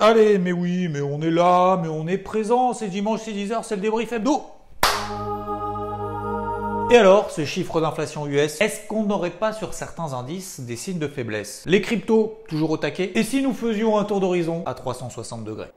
Allez, mais oui, mais on est là, mais on est présent, c'est dimanche, c'est 10h, c'est le débrief hebdo. Et alors, ces chiffres d'inflation US, est-ce qu'on n'aurait pas sur certains indices des signes de faiblesse? Les cryptos, toujours au taquet? Et si nous faisions un tour d'horizon à 360 degrés?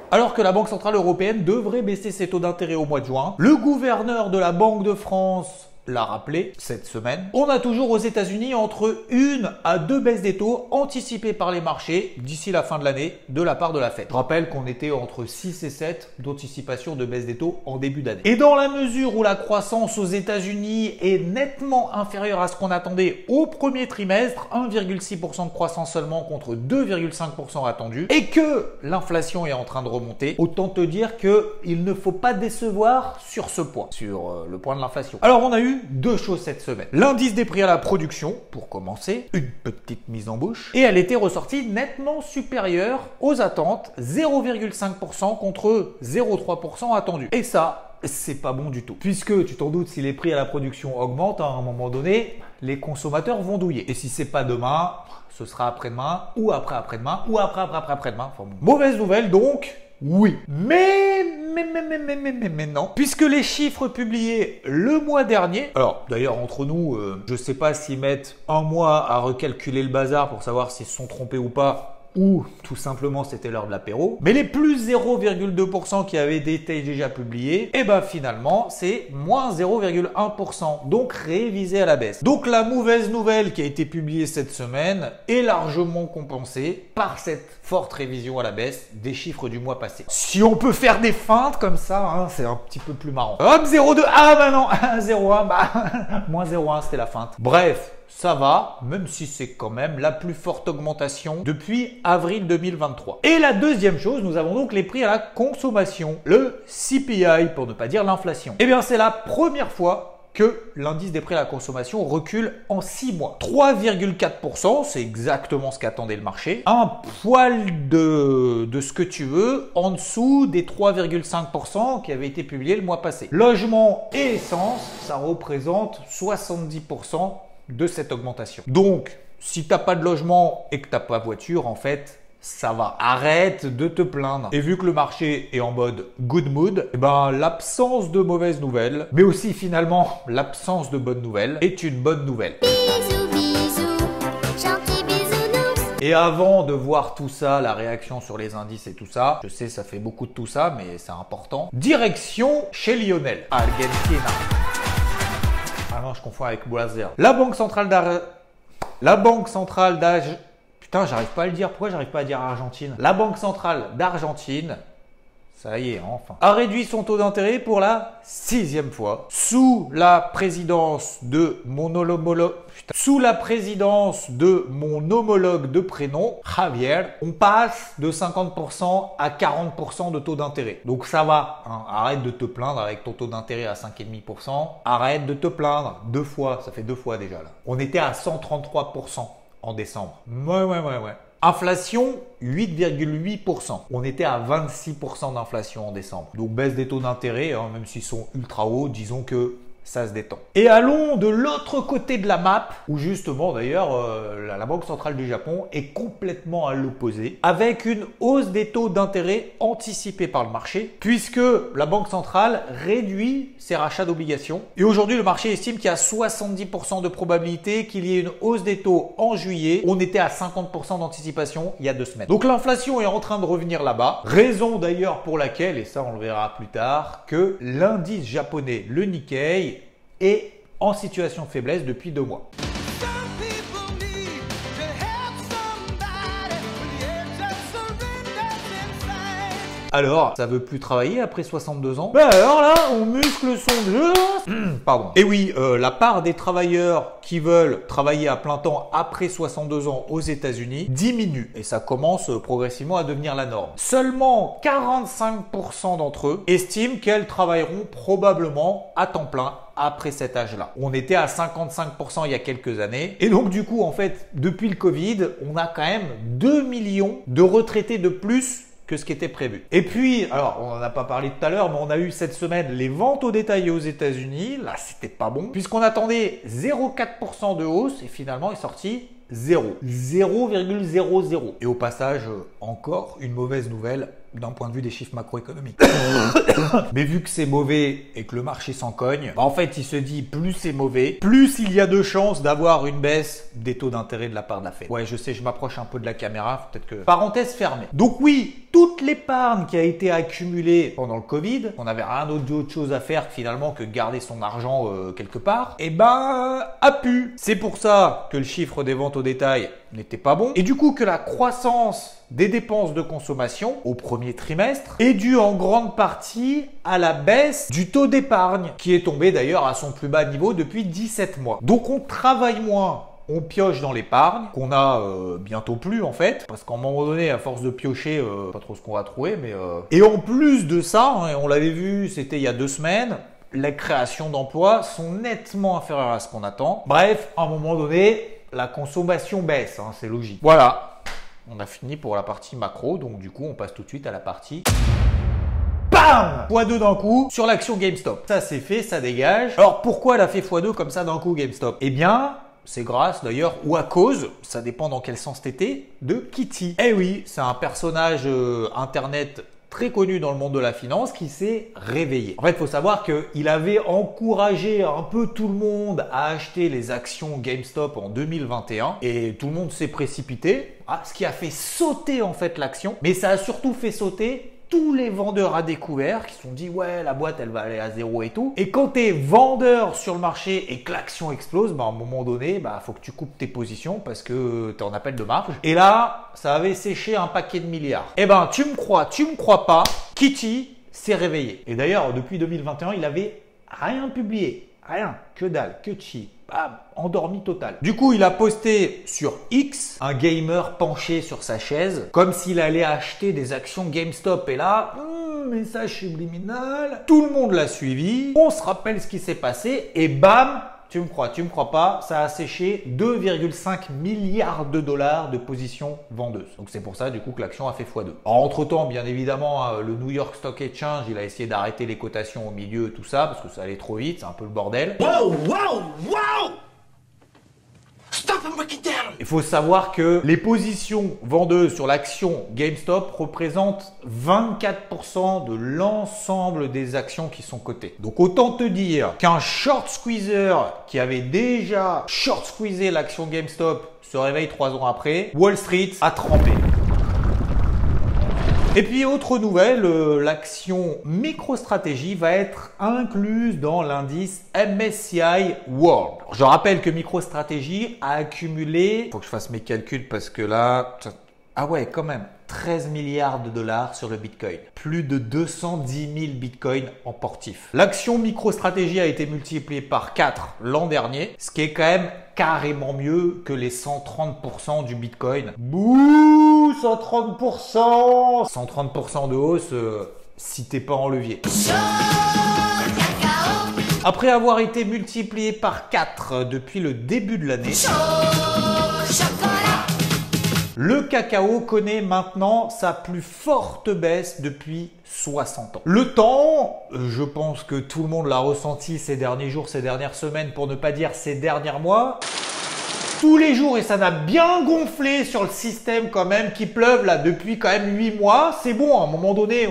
Alors que la Banque Centrale Européenne devrait baisser ses taux d'intérêt au mois de juin, le gouverneur de la Banque de France l'a rappelé cette semaine, on a toujours aux États-Unis entre 1 à 2 baisses des taux anticipées par les marchés d'ici la fin de l'année de la part de la Fed. Je rappelle qu'on était entre 6 et 7 d'anticipation de baisse des taux en début d'année. Et dans la mesure où la croissance aux États-Unis est nettement inférieure à ce qu'on attendait au premier trimestre, 1,6% de croissance seulement contre 2,5% attendu, et que l'inflation est en train de remonter, autant te dire qu'il ne faut pas décevoir sur ce point, sur le point de l'inflation. Alors on a eu deux choses cette semaine. L'indice des prix à la production, pour commencer, une petite mise en bouche, et elle était ressortie nettement supérieure aux attentes, 0,5% contre 0,3% attendu. Et ça, c'est pas bon du tout. Puisque, tu t'en doutes, si les prix à la production augmentent, à un moment donné, les consommateurs vont douiller. Et si c'est pas demain, ce sera après-demain, ou après-après-demain, ou après-après-après-après-demain. Enfin, bon. Mauvaise nouvelle donc, oui. Mais non. Puisque les chiffres publiés le mois dernier, alors d'ailleurs entre nous, je sais pas s'ils mettent un mois à recalculer le bazar pour savoir s'ils se sont trompés ou pas, ou tout simplement c'était l'heure de l'apéro, mais les plus 0,2% qui avaient été déjà publiés, et ben finalement c'est moins 0,1%, donc révisé à la baisse. Donc la mauvaise nouvelle qui a été publiée cette semaine est largement compensée par cette forte révision à la baisse des chiffres du mois passé. Si on peut faire des feintes comme ça, hein, c'est un petit peu plus marrant. Hop, 0,2, ah bah non, 0,1, bah moins 0,1 c'était la feinte. Bref, ça va, même si c'est quand même la plus forte augmentation depuis avril 2023. Et la deuxième chose, nous avons donc les prix à la consommation, le CPI pour ne pas dire l'inflation. Eh bien c'est la première fois que l'indice des prix à la consommation recule en 6 mois. 3,4%, c'est exactement ce qu'attendait le marché. Un poil de ce que tu veux, en dessous des 3,5% qui avaient été publiés le mois passé. Logement et essence, ça représente 70% de cette augmentation. Donc, si t'as pas de logement et que t'as pas de voiture, en fait, ça va. Arrête de te plaindre. Et vu que le marché est en mode good mood, eh ben, l'absence de mauvaises nouvelles, mais aussi finalement l'absence de bonnes nouvelles, est une bonne nouvelle. Bisous, bisous, gentil bisounours. Et avant de voir tout ça, la réaction sur les indices et tout ça, je sais ça fait beaucoup de tout ça, mais c'est important. Direction chez Lionel, Argentina. Ah non, je confonds avec Brazil. La Banque Centrale d'Argentine. Putain, j'arrive pas à le dire. Pourquoi j'arrive pas à dire Argentine? La Banque Centrale d'Argentine, ça y est, enfin, a réduit son taux d'intérêt pour la 6e fois sous la présidence de mon homologue de prénom, Javier. On passe de 50% à 40% de taux d'intérêt. Donc ça va, hein. Arrête de te plaindre avec ton taux d'intérêt à 5,5%. Arrête de te plaindre. 2 fois, ça fait 2 fois déjà là. On était à 133% en décembre. Ouais. Inflation, 8,8%. On était à 26% d'inflation en décembre. Donc baisse des taux d'intérêt, hein, même s'ils sont ultra hauts, disons que ça se détend. Et allons de l'autre côté de la map, où justement d'ailleurs la Banque Centrale du Japon est complètement à l'opposé, avec une hausse des taux d'intérêt anticipée par le marché, puisque la Banque Centrale réduit ses rachats d'obligations. Et aujourd'hui, le marché estime qu'il y a 70% de probabilité qu'il y ait une hausse des taux en juillet. On était à 50% d'anticipation il y a 2 semaines. Donc l'inflation est en train de revenir là-bas. Raison d'ailleurs pour laquelle, et ça on le verra plus tard, que l'indice japonais, le Nikkei, est en situation de faiblesse depuis 2 mois. Alors, ça veut plus travailler après 62 ans? Ben alors là, on muscle son jeu. Pardon. Et oui, la part des travailleurs qui veulent travailler à plein temps après 62 ans aux États-Unis diminue. Et ça commence progressivement à devenir la norme. Seulement 45% d'entre eux estiment qu'elles travailleront probablement à temps plein après cet âge-là. On était à 55% il y a quelques années. Et donc du coup, en fait, depuis le Covid, on a quand même 2 millions de retraités de plus que ce qui était prévu. Et puis, alors on n'en a pas parlé tout à l'heure, mais on a eu cette semaine les ventes au détail aux États-Unis. Là, c'était pas bon, puisqu'on attendait 0,4% de hausse et finalement est sorti 0. 0,00. Et au passage, encore une mauvaise nouvelle d'un point de vue des chiffres macroéconomiques. Mais vu que c'est mauvais et que le marché s'en cogne, en fait, il se dit plus c'est mauvais, plus il y a de chances d'avoir une baisse des taux d'intérêt de la part de la Fed. Ouais, je sais, je m'approche un peu de la caméra, peut-être que... Parenthèse fermée. Donc oui, toute l'épargne qui a été accumulée pendant le Covid, on n'avait rien d'autre chose à faire finalement que garder son argent quelque part, et ben, a pu. C'est pour ça que le chiffre des ventes au détail n'était pas bon, et du coup que la croissance des dépenses de consommation au premier trimestre est due en grande partie à la baisse du taux d'épargne, qui est tombé d'ailleurs à son plus bas niveau depuis 17 mois. Donc on travaille moins, on pioche dans l'épargne, qu'on a bientôt plus en fait, parce qu'à un moment donné, à force de piocher, pas trop ce qu'on va trouver, mais... Et en plus de ça, hein, on l'avait vu, c'était il y a 2 semaines, les créations d'emplois sont nettement inférieures à ce qu'on attend. Bref, à un moment donné, la consommation baisse, hein, c'est logique. Voilà. On a fini pour la partie macro, donc du coup, on passe tout de suite à la partie... BAM! x2 d'un coup sur l'action GameStop. Ça, c'est fait, ça dégage. Alors, pourquoi elle a fait x2 comme ça d'un coup GameStop? Eh bien... c'est grâce d'ailleurs, ou à cause, ça dépend dans quel sens t'étais, de Kitty. Eh oui, c'est un personnage internet très connu dans le monde de la finance qui s'est réveillé. En fait, il faut savoir qu'il avait encouragé un peu tout le monde à acheter les actions GameStop en 2021 et tout le monde s'est précipité, ce qui a fait sauter en fait l'action, mais ça a surtout fait sauter tous les vendeurs à découvert qui se sont dit ouais, la boîte elle va aller à 0 et tout. Et quand tu es vendeur sur le marché et que l'action explose, à un moment donné, faut que tu coupes tes positions parce que tu es en appel de marge. Et là, ça avait séché un paquet de milliards. Eh ben, tu me crois pas, Kitty s'est réveillé. Et d'ailleurs, depuis 2021, il avait rien publié. Rien, que dalle, que chi. Endormi total. Du coup, il a posté sur X un gamer penché sur sa chaise, comme s'il allait acheter des actions GameStop. Et là, message subliminal. Tout le monde l'a suivi. On se rappelle ce qui s'est passé et bam, tu me crois pas, ça a séché 2,5 milliards de dollars de positions vendeuses. Donc c'est pour ça du coup que l'action a fait x2. Entre temps, bien évidemment, le New York Stock Exchange, il a essayé d'arrêter les cotations au milieu, tout ça, parce que ça allait trop vite, c'est un peu le bordel. Wow! Stop and break it down! Il faut savoir que les positions vendeuses sur l'action GameStop représentent 24% de l'ensemble des actions qui sont cotées. Donc autant te dire qu'un short squeezer qui avait déjà short squeezé l'action GameStop se réveille 3 ans après, Wall Street a trempé. Et puis autre nouvelle, l'action MicroStrategy va être incluse dans l'indice MSCI World. Je rappelle que MicroStrategy a accumulé, faut que je fasse mes calculs parce que là, ah ouais quand même, 13 milliards de dollars sur le Bitcoin. Plus de 210 000 Bitcoins en portif. L'action MicroStrategy a été multipliée par 4 l'an dernier, ce qui est quand même carrément mieux que les 130% du Bitcoin. Bouh, 130%! 130% de hausse si t'es pas en levier. Après avoir été multiplié par 4 depuis le début de l'année, le cacao connaît maintenant sa plus forte baisse depuis 60 ans. Le temps, je pense que tout le monde l'a ressenti ces derniers jours, ces dernières semaines, pour ne pas dire ces derniers mois. Tous les jours, et ça n'a bien gonflé sur le système quand même, qui pleuve là depuis quand même 8 mois. C'est bon, à un moment donné,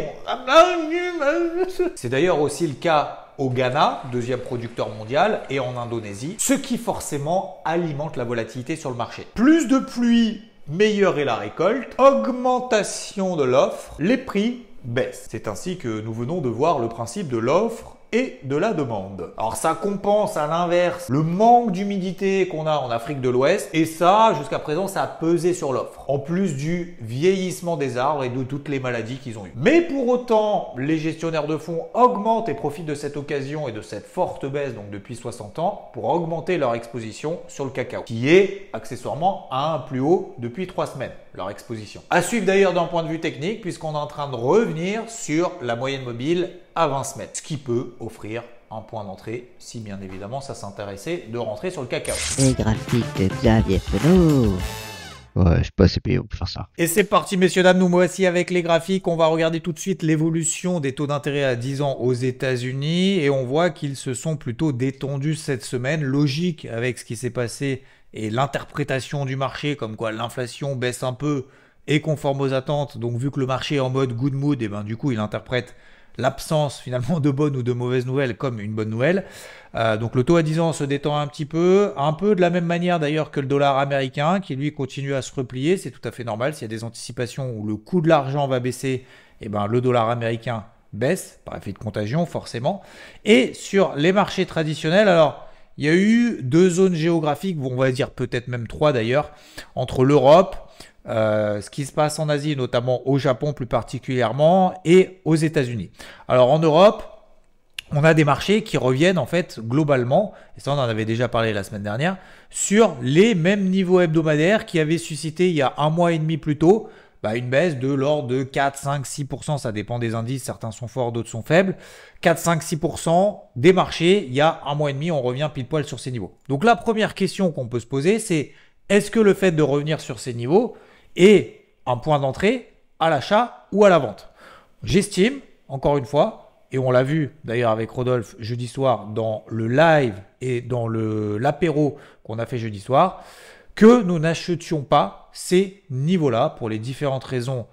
c'est d'ailleurs aussi le cas au Ghana, deuxième producteur mondial, et en Indonésie, ce qui forcément alimente la volatilité sur le marché. Plus de pluie, meilleure est la récolte, augmentation de l'offre, les prix baissent. C'est ainsi que nous venons de voir le principe de l'offre et de la demande. Alors ça compense à l'inverse le manque d'humidité qu'on a en Afrique de l'Ouest et ça, jusqu'à présent, ça a pesé sur l'offre. En plus du vieillissement des arbres et de toutes les maladies qu'ils ont eues. Mais pour autant, les gestionnaires de fonds augmentent et profitent de cette occasion et de cette forte baisse, donc depuis 60 ans, pour augmenter leur exposition sur le cacao, qui est accessoirement à un plus haut depuis 3 semaines, leur exposition. À suivre d'ailleurs d'un point de vue technique, puisqu'on est en train de revenir sur la moyenne mobile à 20 semaines, ce qui peut offrir un point d'entrée, si bien évidemment ça s'intéressait de rentrer sur le cacao. Les graphiques de Xavier Penaud. Ouais, je suis pas assez payé pour faire ça. Et c'est parti messieurs dames, nous voici avec les graphiques. On va regarder tout de suite l'évolution des taux d'intérêt à 10 ans aux États-Unis et on voit qu'ils se sont plutôt détendus cette semaine. Logique avec ce qui s'est passé et l'interprétation du marché comme quoi l'inflation baisse un peu est conforme aux attentes. Donc vu que le marché est en mode good mood, et ben du coup il interprète l'absence finalement de bonnes ou de mauvaises nouvelles comme une bonne nouvelle. Donc le taux à 10 ans se détend un peu de la même manière d'ailleurs que le dollar américain qui lui continue à se replier. C'est tout à fait normal. S'il y a des anticipations où le coût de l'argent va baisser, et ben le dollar américain baisse par effet de contagion forcément. Et sur les marchés traditionnels, alors il y a eu 2 zones géographiques, on va dire peut-être même 3 d'ailleurs, entre l'Europe, ce qui se passe en Asie, notamment au Japon plus particulièrement, et aux États-Unis. Alors en Europe, on a des marchés qui reviennent en fait globalement, et ça on en avait déjà parlé la semaine dernière, sur les mêmes niveaux hebdomadaires qui avaient suscité il y a 1 mois et demi plus tôt, une baisse de l'ordre de 4, 5, 6%, ça dépend des indices, certains sont forts, d'autres sont faibles. 4, 5, 6% des marchés, il y a 1 mois et demi, on revient pile poil sur ces niveaux. Donc la première question qu'on peut se poser, c'est est-ce que le fait de revenir sur ces niveaux est un point d'entrée à l'achat ou à la vente? J'estime, encore une fois, et on l'a vu d'ailleurs avec Rodolphe jeudi soir dans le live et dans l'apéro qu'on a fait jeudi soir, que nous n'achetions pas ces niveaux-là pour les différentes raisons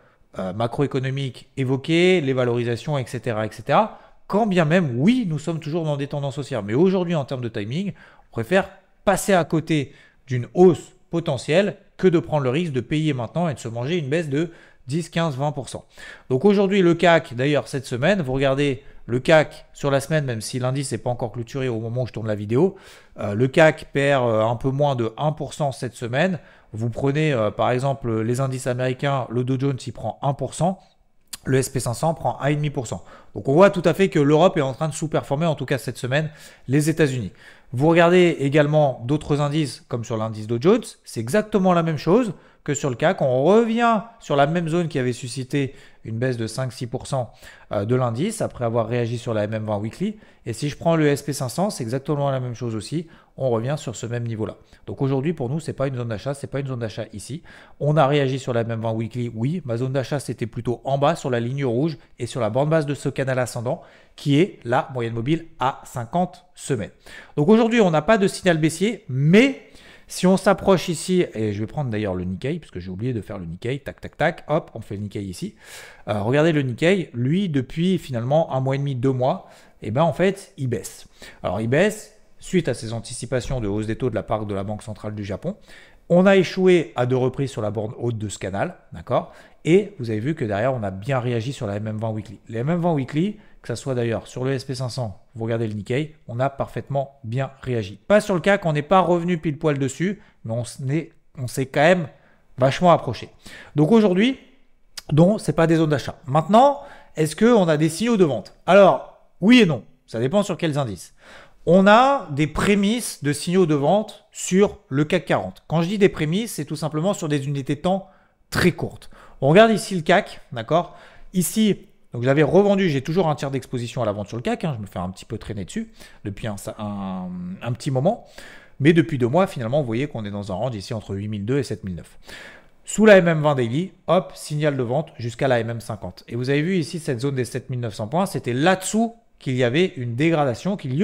macroéconomiques évoquées, les valorisations, etc., etc. Quand bien même, oui, nous sommes toujours dans des tendances haussières. Mais aujourd'hui, en termes de timing, on préfère passer à côté d'une hausse potentielle que de prendre le risque de payer maintenant et de se manger une baisse de 10, 15, 20%. Donc aujourd'hui, le CAC, d'ailleurs, cette semaine, vous regardez le CAC sur la semaine, même si l'indice n'est pas encore clôturé au moment où je tourne la vidéo, le CAC perd un peu moins de 1% cette semaine. Vous prenez par exemple les indices américains, le Dow Jones il prend 1%, le SP500 prend 1,5%. Donc on voit tout à fait que l'Europe est en train de sous-performer, en tout cas cette semaine, les États-Unis. Vous regardez également d'autres indices comme sur l'indice Dow Jones, c'est exactement la même chose que sur le CAC. On revient sur la même zone qui avait suscité une baisse de 5-6% de l'indice après avoir réagi sur la MM20 Weekly. Et si je prends le SP500, c'est exactement la même chose aussi. On revient sur ce même niveau-là. Donc aujourd'hui, pour nous, ce n'est pas une zone d'achat, ce n'est pas une zone d'achat ici. On a réagi sur la MM20 Weekly, oui. Ma zone d'achat, c'était plutôt en bas sur la ligne rouge et sur la bande basse de ce canal ascendant qui est la moyenne mobile à 50 semaines. Donc aujourd'hui, on n'a pas de signal baissier, mais si on s'approche ici, et je vais prendre d'ailleurs le Nikkei, parce que j'ai oublié de faire le Nikkei, tac, tac, tac, hop, on fait le Nikkei ici. Regardez le Nikkei, lui, depuis finalement 1 mois et demi, 2 mois, et ben en fait, il baisse. Alors il baisse suite à ces anticipations de hausse des taux de la part de la Banque centrale du Japon. On a échoué à 2 reprises sur la borne haute de ce canal, d'accord? Et vous avez vu que derrière, on a bien réagi sur la MM20 Weekly. Les MM20 Weekly, que ce soit d'ailleurs sur le SP500, vous regardez le Nikkei, on a parfaitement bien réagi. Pas sur le CAC, on n'est pas revenu pile poil dessus, mais on s'est quand même vachement approché. Donc aujourd'hui, ce n'est pas des zones d'achat. Maintenant, est-ce qu'on a des signaux de vente? Alors, oui et non, ça dépend sur quels indices. On a des prémices de signaux de vente sur le CAC 40. Quand je dis des prémices, c'est tout simplement sur des unités de temps très courtes. On regarde ici le CAC, d'accord? Ici, donc j'avais revendu, j'ai toujours un tiers d'exposition à la vente sur le CAC, je me fais un petit peu traîner dessus depuis un petit moment. Mais depuis 2 mois, finalement, vous voyez qu'on est dans un range ici entre 8002 et 7009. Sous la MM20 Daily, hop, signal de vente jusqu'à la MM50. Et vous avez vu ici cette zone des 7900 points, c'était là-dessous qu'il y avait une dégradation, qu'il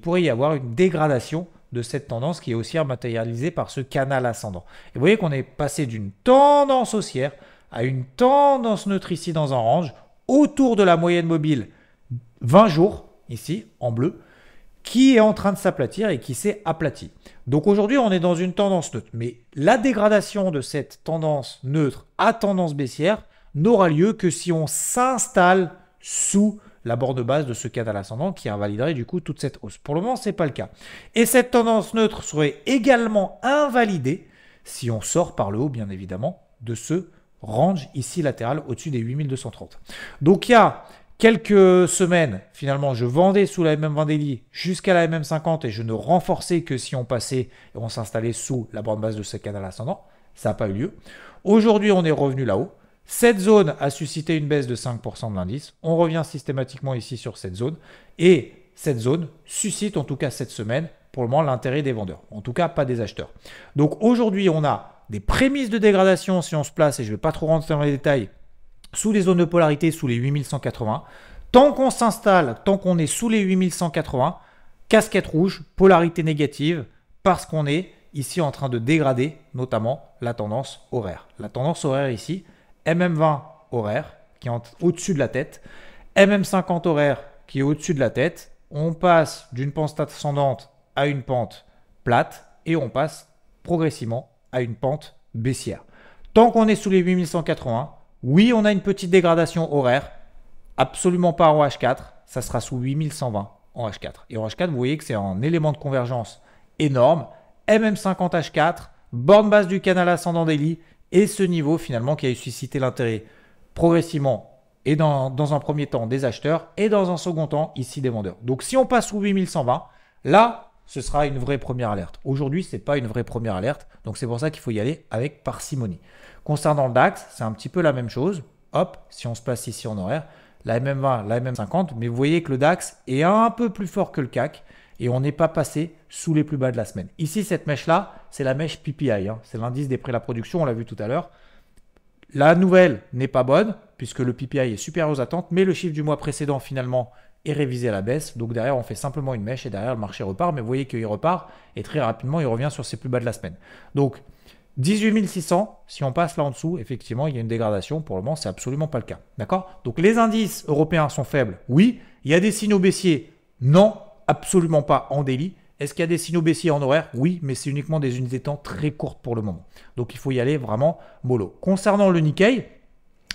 pourrait y avoir une dégradation de cette tendance qui est haussière matérialisée par ce canal ascendant. Et vous voyez qu'on est passé d'une tendance haussière à une tendance neutre ici dans un range autour de la moyenne mobile 20 jours, ici en bleu, qui est en train de s'aplatir et qui s'est aplati. Donc aujourd'hui, on est dans une tendance neutre. Mais la dégradation de cette tendance neutre à tendance baissière n'aura lieu que si on s'installe sous la borne basse de ce canal ascendant qui invaliderait du coup toute cette hausse. Pour le moment, ce n'est pas le cas. Et cette tendance neutre serait également invalidée si on sort par le haut, bien évidemment, de ce range ici latéral au-dessus des 8230. Donc il y a quelques semaines, finalement, je vendais sous la MM20 Daily jusqu'à la MM50 et je ne renforçais que si on passait et on s'installait sous la borne basse de ce canal ascendant. Ça n'a pas eu lieu. Aujourd'hui, on est revenu là-haut. Cette zone a suscité une baisse de 5% de l'indice. On revient systématiquement ici sur cette zone. Et cette zone suscite, en tout cas cette semaine, pour le moment, l'intérêt des vendeurs. En tout cas, pas des acheteurs. Donc aujourd'hui, on a des prémices de dégradation si on se place, et je ne vais pas trop rentrer dans les détails, sous les zones de polarité, sous les 8180. Tant qu'on s'installe, tant qu'on est sous les 8180, casquette rouge, polarité négative, parce qu'on est ici en train de dégrader notamment la tendance horaire. La tendance horaire ici, MM20 horaire qui est au-dessus de la tête, MM50 horaire qui est au-dessus de la tête. On passe d'une pente ascendante à une pente plate et on passe progressivement à une pente baissière. Tant qu'on est sous les 8180, oui, on a une petite dégradation horaire, absolument pas en H4, ça sera sous 8120 en H4. Et en H4, vous voyez que c'est un élément de convergence énorme. MM50 H4, borne basse du canal ascendant daily et ce niveau finalement qui a suscité l'intérêt progressivement et dans un premier temps des acheteurs et dans un second temps ici des vendeurs. Donc si on passe sous 8120, là, ce sera une vraie première alerte. Aujourd'hui, ce n'est pas une vraie première alerte, donc c'est pour ça qu'il faut y aller avec parcimonie. Concernant le DAX, c'est un petit peu la même chose. Hop, si on se place ici en horaire, la MM20, la MM50, mais vous voyez que le DAX est un peu plus fort que le CAC et on n'est pas passé sous les plus bas de la semaine. Ici, cette mèche-là, c'est la mèche PPI, hein. C'est l'indice des prix à la production, on l'a vu tout à l'heure. La nouvelle n'est pas bonne puisque le PPI est supérieur aux attentes, mais le chiffre du mois précédent finalement est révisé à la baisse. Donc derrière, on fait simplement une mèche et derrière, le marché repart. Mais vous voyez qu'il repart et très rapidement, il revient sur ses plus bas de la semaine. Donc 18 600, si on passe là en dessous, effectivement, il y a une dégradation. Pour le moment, c'est absolument pas le cas. D'accord? Donc les indices européens sont faibles. Oui. Il y a des signaux baissiers? Non, absolument pas en daily. Est-ce qu'il y a des signaux baissiers en horaire? Oui, mais c'est uniquement des unités de temps très courtes pour le moment. Donc il faut y aller vraiment mollo. Concernant le Nikkei,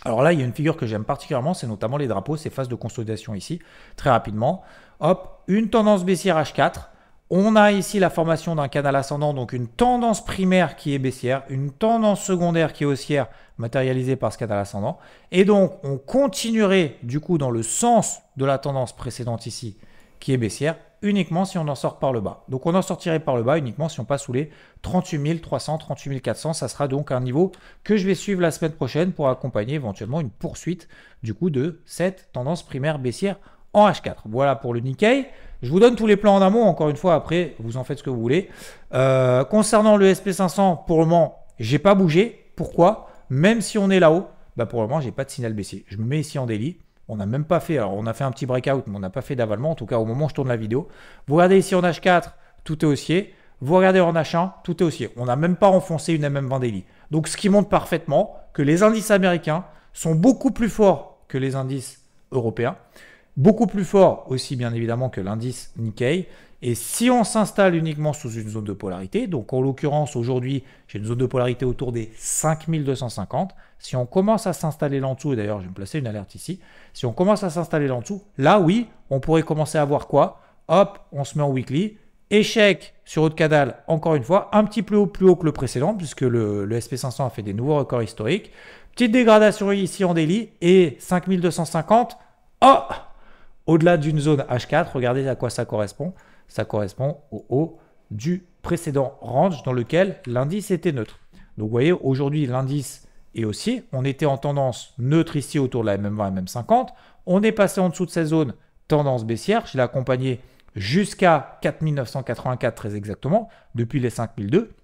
alors là, il y a une figure que j'aime particulièrement, c'est notamment les drapeaux, ces phases de consolidation ici, très rapidement. Hop, une tendance baissière H4. On a ici la formation d'un canal ascendant, donc une tendance primaire qui est baissière, une tendance secondaire qui est haussière, matérialisée par ce canal ascendant. Et donc, on continuerait du coup dans le sens de la tendance précédente ici, qui est baissière, uniquement si on en sort par le bas. Donc on en sortirait par le bas uniquement si on passe sous les 38 300, 38 400. Ça sera donc un niveau que je vais suivre la semaine prochaine pour accompagner éventuellement une poursuite du coup de cette tendance primaire baissière en H4. Voilà pour le Nikkei. Je vous donne tous les plans en amont. Encore une fois, après, vous en faites ce que vous voulez. Concernant le SP500, pour le moment, j'ai pas bougé. Pourquoi? Même si on est là-haut, bah pour le moment, j'ai pas de signal baissier. Je me mets ici en daily. On n'a même pas fait, alors on a fait un petit breakout, mais on n'a pas fait d'avalement, en tout cas au moment où je tourne la vidéo. Vous regardez ici en H4, tout est haussier. Vous regardez en H1, tout est haussier. On n'a même pas enfoncé une MM20 daily. Donc ce qui montre parfaitement que les indices américains sont beaucoup plus forts que les indices européens. Beaucoup plus forts aussi bien évidemment que l'indice Nikkei. Et si on s'installe uniquement sous une zone de polarité, donc en l'occurrence aujourd'hui j'ai une zone de polarité autour des 5250, si on commence à s'installer là en dessous, et d'ailleurs je vais me placer une alerte ici, si on commence à s'installer là en dessous, là oui, on pourrait commencer à voir quoi? Hop, on se met en weekly, échec sur haut de canal, encore une fois, un petit peu plus haut que le précédent, puisque le SP500 a fait des nouveaux records historiques, petite dégradation ici en daily, et 5250, oh, au-delà d'une zone H4, regardez à quoi ça correspond. Ça correspond au haut du précédent range dans lequel l'indice était neutre. Donc vous voyez, aujourd'hui l'indice est haussier. On était en tendance neutre ici autour de la MM20 MM50. On est passé en dessous de cette zone tendance baissière. Je l'ai accompagné jusqu'à 4984 très exactement, depuis les 5002.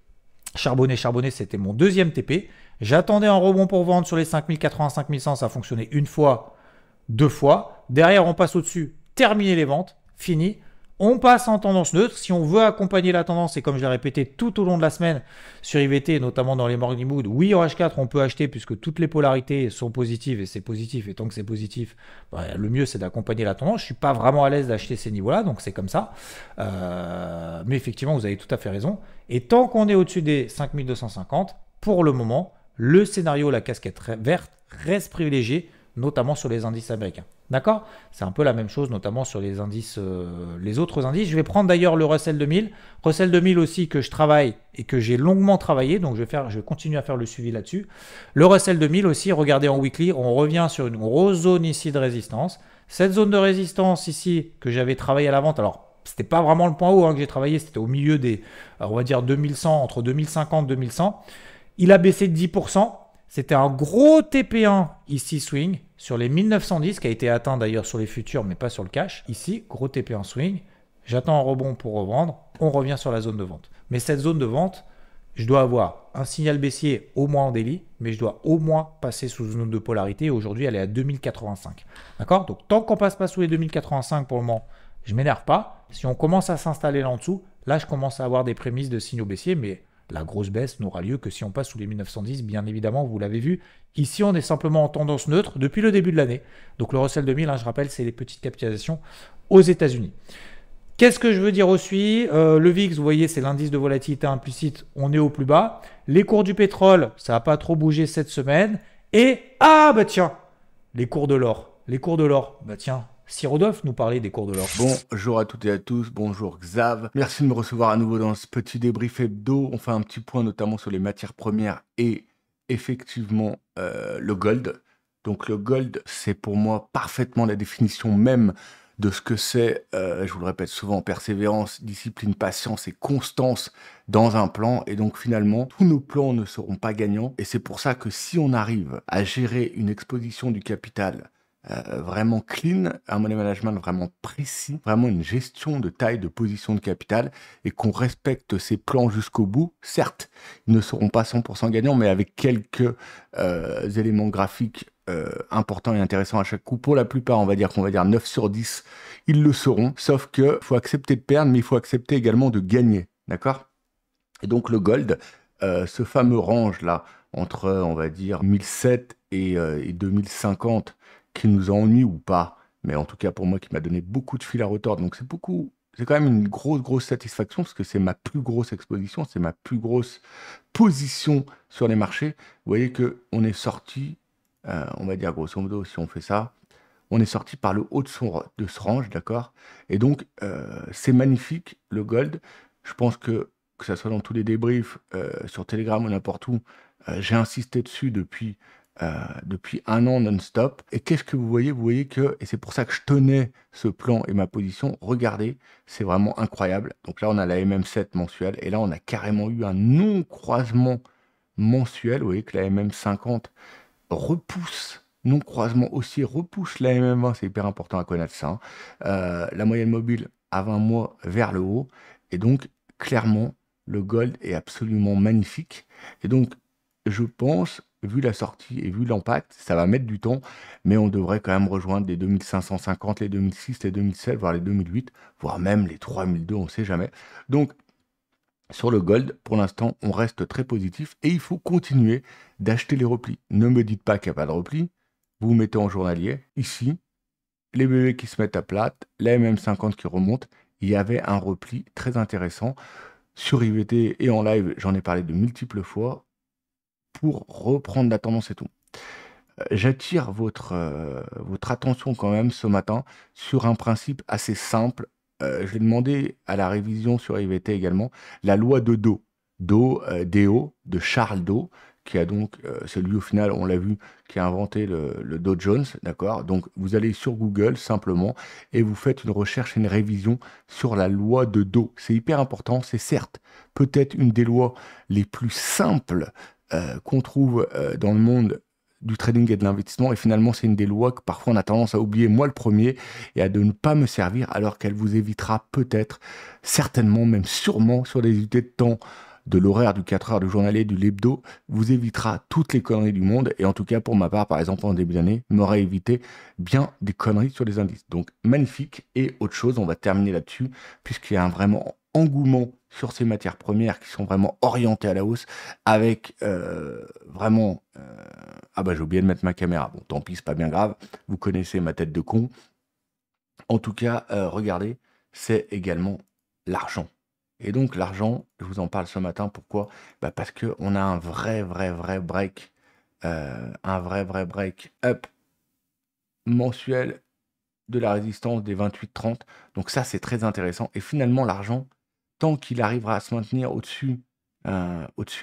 Charbonné, c'était mon deuxième TP. J'attendais un rebond pour vendre sur les 5080, 5100. Ça a fonctionné une fois, deux fois. Derrière, on passe au-dessus, terminer les ventes, fini. On passe en tendance neutre. Si on veut accompagner la tendance, et comme je l'ai répété tout au long de la semaine sur IVT, notamment dans les morning mood, oui, en H4, on peut acheter puisque toutes les polarités sont positives et c'est positif. Et tant que c'est positif, bah, le mieux, c'est d'accompagner la tendance. Je ne suis pas vraiment à l'aise d'acheter ces niveaux-là, donc c'est comme ça. Mais effectivement, vous avez tout à fait raison. Et tant qu'on est au-dessus des 5250, pour le moment, le scénario, la casquette verte, reste privilégié, notamment sur les indices américains. D'accord? C'est un peu la même chose, notamment sur les indices, les autres indices. Je vais prendre d'ailleurs le Russell 2000. Russell 2000 aussi que je travaille et que j'ai longuement travaillé. Donc je vais continuer à faire le suivi là-dessus. Le Russell 2000 aussi, regardez en weekly, on revient sur une grosse zone ici de résistance. Cette zone de résistance ici que j'avais travaillé à la vente, alors c'était pas vraiment le point haut hein, que j'ai travaillé, c'était au milieu des, on va dire 2100, entre 2050 et 2100. Il a baissé de 10%. C'était un gros TP1 ici swing sur les 1910 qui a été atteint d'ailleurs sur les futurs mais pas sur le cash. Ici, gros TP1 swing. J'attends un rebond pour revendre. On revient sur la zone de vente. Mais cette zone de vente, je dois avoir un signal baissier au moins en daily, mais je dois au moins passer sous une zone de polarité. Aujourd'hui, elle est à 2085. D'accord? Donc tant qu'on passe pas sous les 2085 pour le moment, je ne m'énerve pas. Si on commence à s'installer là en dessous, là je commence à avoir des prémices de signaux baissiers, mais La grosse baisse n'aura lieu que si on passe sous les 1910, bien évidemment, vous l'avez vu. Ici, on est simplement en tendance neutre depuis le début de l'année. Donc le Russell 2000, je rappelle, c'est les petites capitalisations aux États-Unis. Qu'est-ce que je veux dire aussi? Le VIX, vous voyez, c'est l'indice de volatilité implicite, on est au plus bas. Les cours du pétrole, ça n'a pas trop bougé cette semaine. Et, bah tiens, les cours de l'or. Les cours de l'or, bah tiens, si Rodolphe nous parlait des cours de l'or. Bonjour à toutes et à tous, bonjour Xav. Merci de me recevoir à nouveau dans ce petit débrief hebdo. On fait un petit point notamment sur les matières premières et effectivement le gold. Donc le gold, c'est pour moi parfaitement la définition même de ce que c'est, je vous le répète souvent, persévérance, discipline, patience et constance dans un plan. Et donc finalement, tous nos plans ne seront pas gagnants. Et c'est pour ça que si on arrive à gérer une exposition du capital vraiment clean, un money management vraiment précis, vraiment une gestion de taille, de position de capital, et qu'on respecte ces plans jusqu'au bout, certes, ils ne seront pas 100% gagnants, mais avec quelques éléments graphiques importants et intéressants à chaque coup. Pour la plupart, on va dire 9 sur 10, ils le seront, sauf que faut accepter de perdre, mais il faut accepter également de gagner, d'accord? Et donc le gold, ce fameux range là, entre, on va dire, 1007 et 2050, qui nous ennuie ou pas, mais en tout cas pour moi qui m'a donné beaucoup de fil à retordre, donc c'est quand même une grosse satisfaction, parce que c'est ma plus grosse exposition, c'est ma plus grosse position sur les marchés. Vous voyez que on est sorti, on va dire grosso modo, si on fait ça, on est sorti par le haut de ce range, d'accord? Et donc, c'est magnifique, le gold. Je pense que ça soit dans tous les débriefs, sur Telegram ou n'importe où, j'ai insisté dessus depuis un an non-stop. Et qu'est-ce que vous voyez? Vous voyez que, et c'est pour ça que je tenais ce plan et ma position, regardez, c'est vraiment incroyable. Donc là, on a la MM7 mensuelle, et là, on a carrément eu un non-croisement mensuel. Vous voyez que la MM50 repousse, non-croisement haussier repousse la MM20, c'est hyper important à connaître ça, hein. La moyenne mobile à 20 mois vers le haut, et donc, clairement, le gold est absolument magnifique. Et donc, je pense, vu la sortie et vu l'impact, ça va mettre du temps, mais on devrait quand même rejoindre les 2550, les 2006, les 2007, voire les 2008, voire même les 3002, on ne sait jamais. Donc, sur le gold, pour l'instant, on reste très positif et il faut continuer d'acheter les replis. Ne me dites pas qu'il n'y a pas de repli. Vous mettez en journalier. Ici, les bébés qui se mettent à plate, la MM50 qui remonte. Il y avait un repli très intéressant sur IVT et en live. J'en ai parlé de multiples fois pour reprendre la tendance et tout. J'attire votre attention quand même ce matin sur un principe assez simple. Je vais demander à la révision sur IVT également la loi de Do, DO, de Charles Do, qui a donc, c'est lui au final, on l'a vu, qui a inventé le Dow Jones, d'accord? Donc vous allez sur Google simplement et vous faites une recherche et une révision sur la loi de Do. C'est hyper important, c'est certes peut-être une des lois les plus simples qu'on trouve dans le monde du trading et de l'investissement, et finalement c'est une des lois que parfois on a tendance à oublier, moi le premier, et à de ne pas me servir, alors qu'elle vous évitera peut-être, certainement, même sûrement, sur les unités de temps de l'horaire du 4 heures du journalier, du l'hebdo, vous évitera toutes les conneries du monde, et en tout cas pour ma part, par exemple en début d'année, m'aurait évité bien des conneries sur les indices. Donc magnifique, et autre chose, on va terminer là-dessus, puisqu'il y a un vraiment engouement sur ces matières premières qui sont vraiment orientées à la hausse, avec vraiment... Ah bah j'ai oublié de mettre ma caméra, bon tant pis, c'est pas bien grave, vous connaissez ma tête de con. En tout cas, regardez, c'est également l'argent. Et donc l'argent, je vous en parle ce matin, pourquoi? Bah parce qu'on a un vrai break, up mensuel de la résistance des 28-30. Donc ça, c'est très intéressant. Et finalement, l'argent, tant qu'il arrivera à se maintenir au-dessus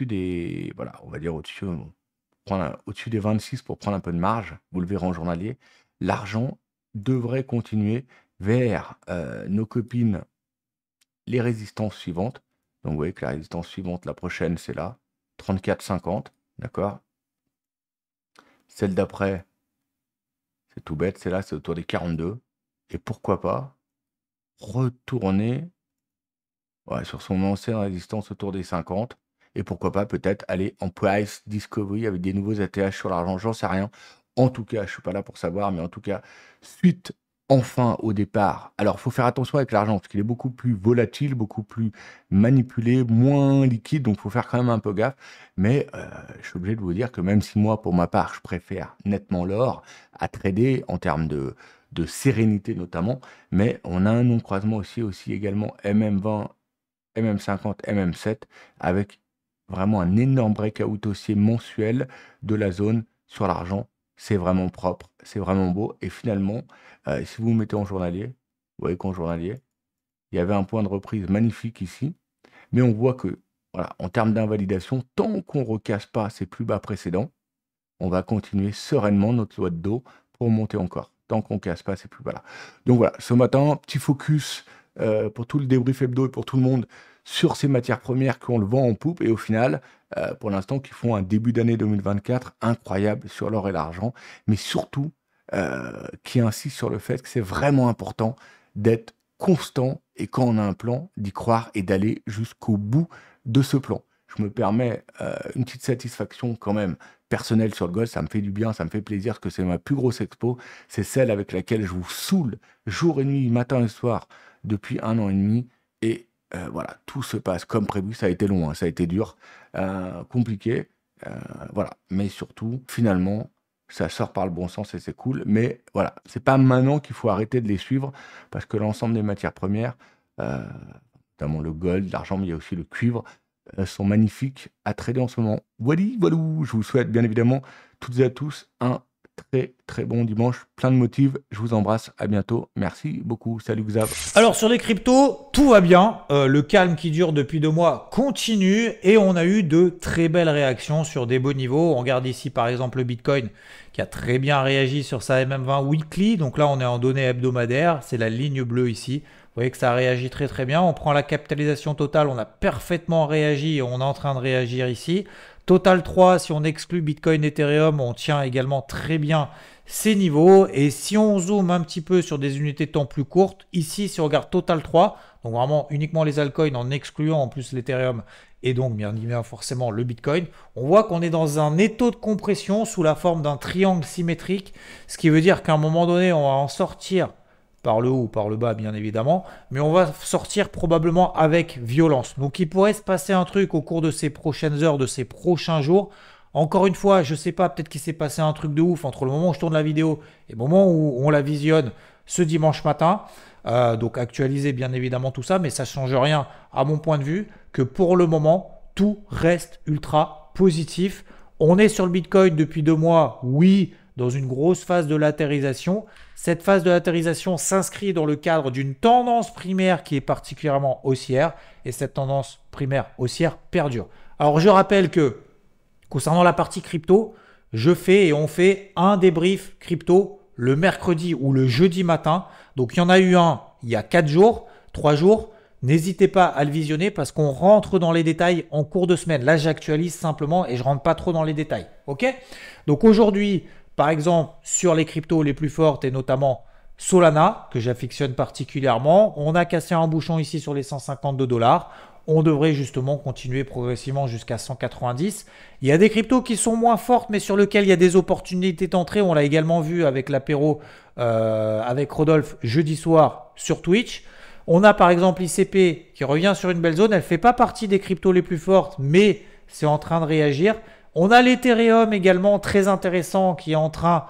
des, voilà, on va dire au-dessus des 26 pour prendre un peu de marge, vous le verrez en journalier, l'argent devrait continuer vers nos copines, les résistances suivantes. Donc vous voyez que la résistance suivante, la prochaine, c'est là, 34,50, d'accord? Celle d'après, c'est tout bête, c'est là, c'est autour des 42. Et pourquoi pas retourner sur son ancienne résistance autour des 50. Et pourquoi pas peut-être aller en price discovery avec des nouveaux ATH sur l'argent, j'en sais rien. En tout cas, je ne suis pas là pour savoir, mais en tout cas, suite enfin au départ. Alors, il faut faire attention avec l'argent parce qu'il est beaucoup plus volatile, beaucoup plus manipulé, moins liquide, donc il faut faire quand même un peu gaffe. Mais je suis obligé de vous dire que même si moi, pour ma part, je préfère nettement l'or à trader en termes de sérénité notamment, mais on a un non-croisement aussi également MM20, MM50, MM7 avec vraiment un énorme breakout haussier mensuel de la zone sur l'argent. C'est vraiment propre, c'est vraiment beau. Et finalement, si vous vous mettez en journalier, vous voyez qu'en journalier, il y avait un point de reprise magnifique ici. Mais on voit que, voilà, en termes d'invalidation, tant qu'on ne recasse pas ces plus bas précédents, on va continuer sereinement notre loi de dos pour monter encore, tant qu'on ne casse pas ces plus bas là. Donc voilà, ce matin, petit focus pour tout le débrief hebdo et pour tout le monde sur ces matières premières qu'on le vend en poupe et au final, pour l'instant, qui font un début d'année 2024 incroyable sur l'or et l'argent, mais surtout qui insiste sur le fait que c'est vraiment important d'être constant et quand on a un plan, d'y croire et d'aller jusqu'au bout de ce plan. Je me permets une petite satisfaction quand même personnelle sur le gold, ça me fait du bien, ça me fait plaisir parce que c'est ma plus grosse expo, c'est celle avec laquelle je vous saoule jour et nuit, matin et soir depuis 1 an et demi et voilà, tout se passe comme prévu, ça a été long, hein, ça a été dur, compliqué, voilà, mais surtout, finalement, ça sort par le bon sens et c'est cool, mais voilà, c'est pas maintenant qu'il faut arrêter de les suivre, parce que l'ensemble des matières premières, notamment le gold, l'argent, mais il y a aussi le cuivre, sont magnifiques à trader en ce moment. Voilà, je vous souhaite bien évidemment toutes et à tous un très très bon dimanche, plein de motifs. Je vous embrasse, à bientôt. Merci beaucoup. Salut Xav. Alors sur les cryptos, tout va bien. Le calme qui dure depuis 2 mois continue et on a eu de très belles réactions sur des beaux niveaux. On regarde ici par exemple le Bitcoin qui a très bien réagi sur sa MM20 weekly. Donc là on est en données hebdomadaires, c'est la ligne bleue ici. Vous voyez que ça réagit très très bien. On prend la capitalisation totale, on a parfaitement réagi et on est en train de réagir ici. Total 3, si on exclut Bitcoin et Ethereum, on tient également très bien ces niveaux. Et si on zoome un petit peu sur des unités de temps plus courtes, ici, si on regarde Total 3, donc vraiment uniquement les altcoins en excluant en plus l'Ethereum et donc bien forcément le Bitcoin, on voit qu'on est dans un étau de compression sous la forme d'un triangle symétrique, ce qui veut dire qu'à un moment donné, on va en sortir par le haut ou par le bas bien évidemment, mais on va sortir probablement avec violence. Donc il pourrait se passer un truc au cours de ces prochaines heures, de ces prochains jours. Encore une fois, je ne sais pas, peut-être qu'il s'est passé un truc de ouf entre le moment où je tourne la vidéo et le moment où on la visionne ce dimanche matin. Donc actualiser bien évidemment tout ça, mais ça ne change rien à mon point de vue que pour le moment, tout reste ultra positif. On est sur le Bitcoin depuis 2 mois, oui, dans une grosse phase de latérisation. Cette phase de latérisation s'inscrit dans le cadre d'une tendance primaire qui est particulièrement haussière et cette tendance primaire haussière perdure. Alors je rappelle que concernant la partie crypto, je fais et on fait un débrief crypto le mercredi ou le jeudi matin. Donc il y en a eu un il y a 4 jours, 3 jours. N'hésitez pas à le visionner parce qu'on rentre dans les détails en cours de semaine. Là, j'actualise simplement et je rentre pas trop dans les détails. Ok ? Donc aujourd'hui, par exemple, sur les cryptos les plus fortes et notamment Solana, que j'affectionne particulièrement, on a cassé un bouchon ici sur les 152 $. On devrait justement continuer progressivement jusqu'à 190. Il y a des cryptos qui sont moins fortes, mais sur lesquelles il y a des opportunités d'entrée. On l'a également vu avec l'apéro avec Rodolphe jeudi soir sur Twitch. On a par exemple ICP qui revient sur une belle zone. Elle ne fait pas partie des cryptos les plus fortes, mais c'est en train de réagir. On a l'Ethereum également très intéressant qui est en train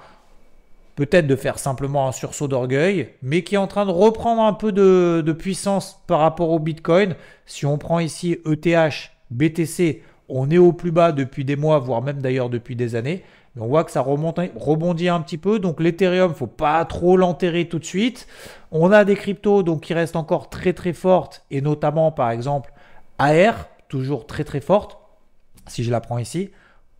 peut-être de faire simplement un sursaut d'orgueil, mais qui est en train de reprendre un peu de puissance par rapport au Bitcoin. Si on prend ici ETH, BTC, on est au plus bas depuis des mois, voire même d'ailleurs depuis des années. Mais on voit que ça rebondit un petit peu. Donc l'Ethereum, il ne faut pas trop l'enterrer tout de suite. On a des cryptos donc, qui restent encore très très fortes, et notamment par exemple AR, toujours très très forte. Si je la prends ici,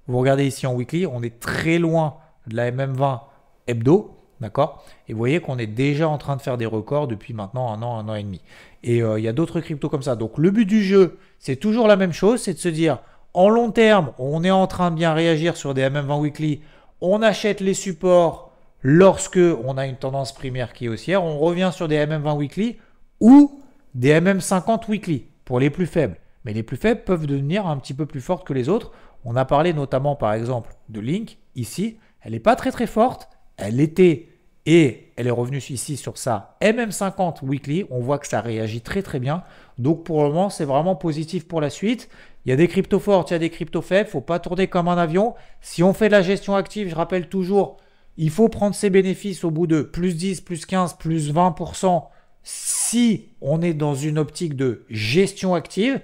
vous regardez ici en weekly, on est très loin de la MM20 hebdo, d'accord? Et vous voyez qu'on est déjà en train de faire des records depuis maintenant 1 an et demi. Et il y a d'autres cryptos comme ça. Donc le but du jeu, c'est toujours la même chose, c'est de se dire, en long terme, on est en train de bien réagir sur des MM20 weekly, on achète les supports lorsque on a une tendance primaire qui est haussière, on revient sur des MM20 weekly ou des MM50 weekly pour les plus faibles. Mais les plus faibles peuvent devenir un petit peu plus fortes que les autres. On a parlé notamment par exemple de Link ici, elle n'est pas très très forte. Elle était et elle est revenue ici sur sa MM50 weekly. On voit que ça réagit très très bien. Donc pour le moment, c'est vraiment positif pour la suite. Il y a des cryptos fortes, il y a des cryptos faibles. Il ne faut pas tourner comme un avion. Si on fait de la gestion active, je rappelle toujours, il faut prendre ses bénéfices au bout de plus 10, plus 15, plus 20% si on est dans une optique de gestion active.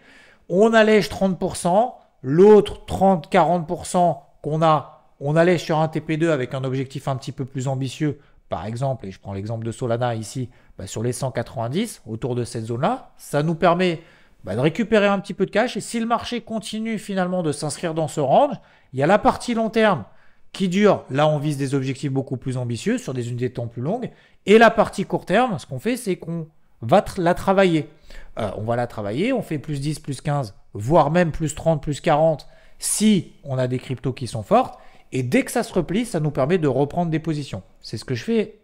On allège 30%, l'autre 30-40% qu'on a, on allège sur un TP2 avec un objectif un petit peu plus ambitieux. Par exemple, et je prends l'exemple de Solana ici, sur les 190, autour de cette zone-là, ça nous permet de récupérer un petit peu de cash. Et si le marché continue finalement de s'inscrire dans ce range, il y a la partie long terme qui dure. Là, on vise des objectifs beaucoup plus ambitieux sur des unités de temps plus longues. Et la partie court terme, ce qu'on fait, c'est qu'on va la travailler. On va la travailler, on fait plus 10, plus 15, voire même plus 30, plus 40 si on a des cryptos qui sont fortes. Et dès que ça se replie, ça nous permet de reprendre des positions. C'est ce que je fais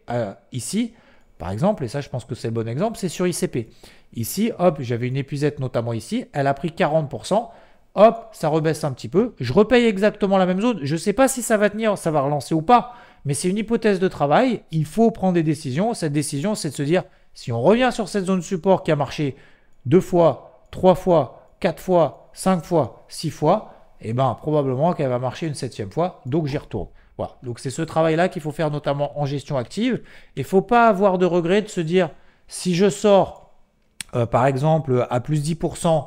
ici, par exemple, et ça je pense que c'est le bon exemple, c'est sur ICP. Ici, hop, j'avais une épuisette notamment ici, elle a pris 40%, hop, ça rebaisse un petit peu. Je repaye exactement la même zone. Je ne sais pas si ça va tenir, ça va relancer ou pas, mais c'est une hypothèse de travail. Il faut prendre des décisions. Cette décision, c'est de se dire, si on revient sur cette zone support qui a marché 2 fois, 3 fois, 4 fois, 5 fois, 6 fois, et probablement qu'elle va marcher une 7e fois, donc j'y retourne. Voilà. Donc c'est ce travail-là qu'il faut faire notamment en gestion active. Et il ne faut pas avoir de regret de se dire, si je sors, par exemple, à plus 10%,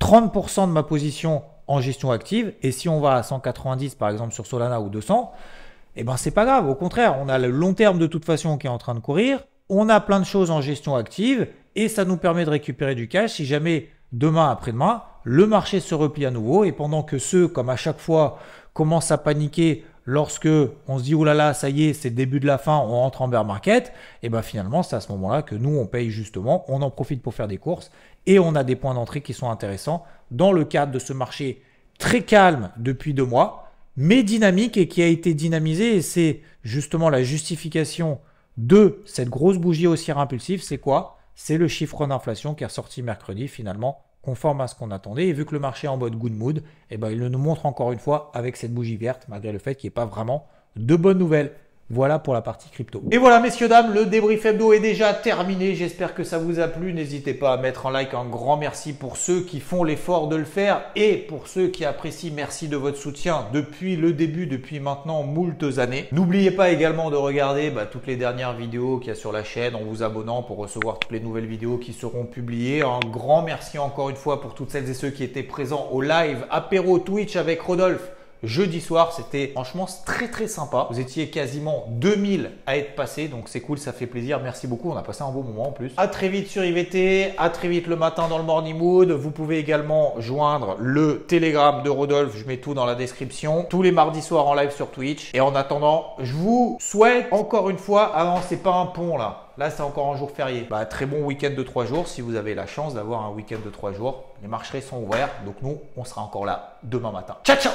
30% de ma position en gestion active, et si on va à 190 par exemple sur Solana ou 200, c'est pas grave. Au contraire, on a le long terme de toute façon qui est en train de courir, on a plein de choses en gestion active, et ça nous permet de récupérer du cash si jamais demain, après-demain, le marché se replie à nouveau, et pendant que ceux, comme à chaque fois, commencent à paniquer lorsque on se dit « Oh là là, ça y est, c'est le début de la fin, on rentre en bear market », finalement, c'est à ce moment-là que nous, on paye justement, on en profite pour faire des courses, et on a des points d'entrée qui sont intéressants dans le cadre de ce marché très calme depuis 2 mois, mais dynamique et qui a été dynamisé, et c'est justement la justification de cette grosse bougie haussière impulsive. C'est quoi? C'est le chiffre d'inflation qui est ressorti mercredi finalement, conforme à ce qu'on attendait. Et vu que le marché est en mode good mood, il nous montre encore une fois avec cette bougie verte, malgré le fait qu'il n'y ait pas vraiment de bonnes nouvelles. Voilà pour la partie crypto. Et voilà messieurs, dames, le débrief hebdo est déjà terminé. J'espère que ça vous a plu. N'hésitez pas à mettre un like, un grand merci pour ceux qui font l'effort de le faire et pour ceux qui apprécient. Merci de votre soutien depuis le début, depuis maintenant moultes années. N'oubliez pas également de regarder toutes les dernières vidéos qu'il y a sur la chaîne en vous abonnant pour recevoir toutes les nouvelles vidéos qui seront publiées. Un grand merci encore une fois pour toutes celles et ceux qui étaient présents au live apéro Twitch avec Rodolphe. Jeudi soir, c'était franchement très très sympa. Vous étiez quasiment 2000 à être passés, donc c'est cool, ça fait plaisir. Merci beaucoup, on a passé un beau moment en plus. À très vite sur IVT, à très vite le matin dans le Morning Mood. Vous pouvez également joindre le Telegram de Rodolphe, je mets tout dans la description. Tous les mardis soirs en live sur Twitch. Et en attendant, je vous souhaite encore une fois, ah non, c'est pas un pont là. Là, c'est encore un jour férié. Très bon week-end de 3 jours. Si vous avez la chance d'avoir un week-end de 3 jours, les marchés sont ouverts. Donc nous, on sera encore là demain matin. Ciao, ciao!